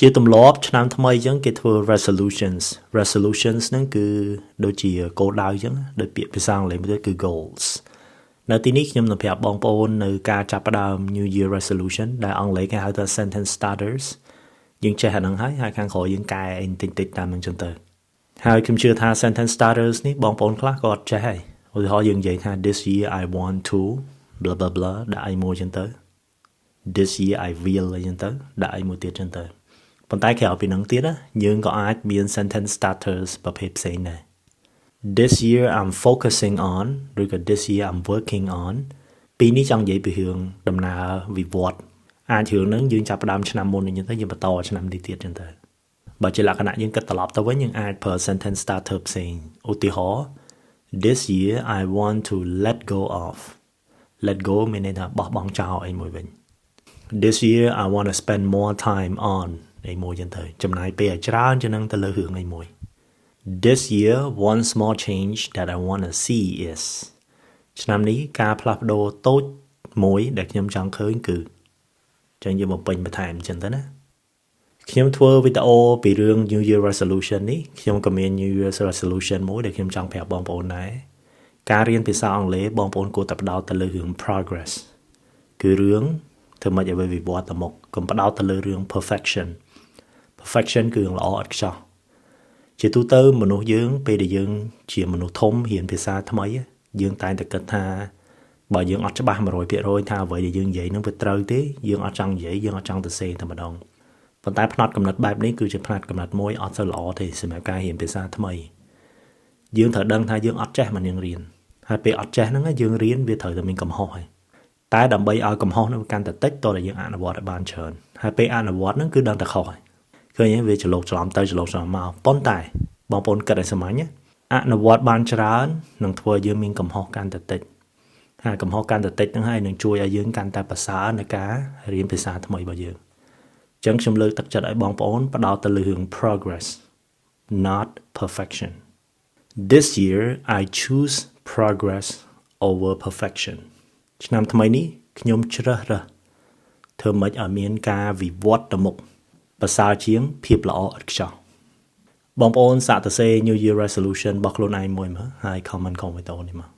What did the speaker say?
ជាទម្លាប់ឆ្នាំថ្មីអញ្ចឹងគេធ្វើ resolutions ហ្នឹងគឺដូចជាគោលដៅអញ្ចឹងដោយពាក្យភាសាអង់គ្លេសមួយទៀតគឺ goals នៅទីនេះខ្ញុំនឹងប្រាប់បងប្អូននៅការចាប់ផ្ដើម New Year Resolution ដែលអង់គ្លេសគេហៅថា sentence starters យើងចេះអាហ្នឹងហើយខាងក្រោយយើងកែអីបន្តិចៗតាមហ្នឹងចឹងទៅហើយខ្ញុំជឿថា sentence starters នេះបងប្អូនខ្លះក៏អត់ចេះហើយឧទាហរណ៍យើងនិយាយថា this year I want to blah blah blah ដាក់អីមួយចឹងទៅ this year I will អីចឹងទៅដាក់អីមួយទៀតចឹងទៅប៉ុន្តែក្រៅពីហ្នឹងទៀតយើងក៏អាចមាន sentence starters ប្រភេទផ្សេងដែរ this year I'm focusing on ឬក៏ this year I'm working on ពីនេះចង់និយាយពីរឿងដំណើរវិវត្តអាចរឿងហ្នឹងយើងចាប់ផ្ដើមឆ្នាំមុនអញ្ចឹងទៅយើងបន្តឆ្នាំនេះទៀតអញ្ចឹងទៅបើជាលក្ខណៈយើងគិតត្រឡប់ទៅវិញយើងអាចប្រើ sentence starter ផ្សេងឧទាហរណ៍ this year I want to let go of let go មានន័យថាបោះបង់ចោលអីមួយវិញ this year I want to spend more time on អីមួយចឹងទៅចំណាយពេលឲ្យច្រើនជាងនឹងទៅលើរឿងអីមួយ this year one small change that I want to see is ឆ្នាំនេះការផ្លាស់ប្ដូរតូចមួយដែលខ្ញុំចង់ឃើញគឺចឹងយើងបំពេញបន្ថែមចឹងទៅណាខ្ញុំធ្វើវីដេអូពីរឿង New Year Resolution នេះខ្ញុំក៏មាន New Year Resolution មួយដែលខ្ញុំចង់ប្រាប់បងប្អូនដែរការរៀនភាសាអង់គ្លេសបងប្អូនគួរតែផ្ដោតទៅលើរឿង progress គឺរឿងធ្វើម៉េចឲ្យវាវិវត្តទៅមុខកុំផ្ដោតទៅលើរឿង perfection គឺរឿងល្អឥតខ្ចោះជាទូទៅមនុស្សយើងពេលដែលយើងជាមនុស្សធំរៀនភាសាថ្មីយើងតែងតែគិតថាបើយើងអត់ច្បាស់ 100% ថាអ្វីដែលយើងនិយាយនឹងវាត្រូវទេយើងអត់ចង់និយាយយើងអត់ចង់ទៅសេតែម្ដងប៉ុន្តែផ្នត់កំណត់បែបនេះគឺជាផ្នត់កំណត់មួយអត់សូវល្អទេសម្រាប់ការរៀនភាសាថ្មីយើងត្រូវដឹងថាយើងអត់ចេះមកយើងរៀនហើយពេលអត់ចេះហ្នឹងយើងរៀនវាត្រូវតែមានកំហុសហើយតែដើម្បីឲ្យកំហុសនោះកាន់តែតិចតើយើងអនុវត្តឲ្យបានច្រើនហើយពេលអនុវត្តហ្នឹងគឺដឹងតែខុសហើយឃើញវាច្រឡូកច្រឡំទៅច្រឡូកច្រឡំមកប៉ុន្តែបងប្អូនគិតឲ្យសាមញ្ញអនុវត្តបានច្រើននឹងធ្វើឲ្យយើងមានកំហុសកាន់តែតិចហើយកំហុសកាន់តែតិចហ្នឹងហើយនឹងជួយឲ្យយើងកាន់តែប្រសើរในការរៀនភាសាថ្មីរបស់យើងអញ្ចឹងខ្ញុំលើកទឹកចិត្តឲ្យបងប្អូនផ្ដោតទៅលើរឿង progress not perfection this year I choose progress over perfection ឆ្នាំថ្មីនេះខ្ញុំជ្រើសរើសធ្វើម៉េចឲ្យមានការវិវត្តទៅមុខប្រសើរជាងភាពល្អឥតខ្ចោះបងប្អូនសាកសរសេរ New Year Resolution របស់ខ្លួនឯងមួយមើលហើយ comment កុំវីដេអូនេះមក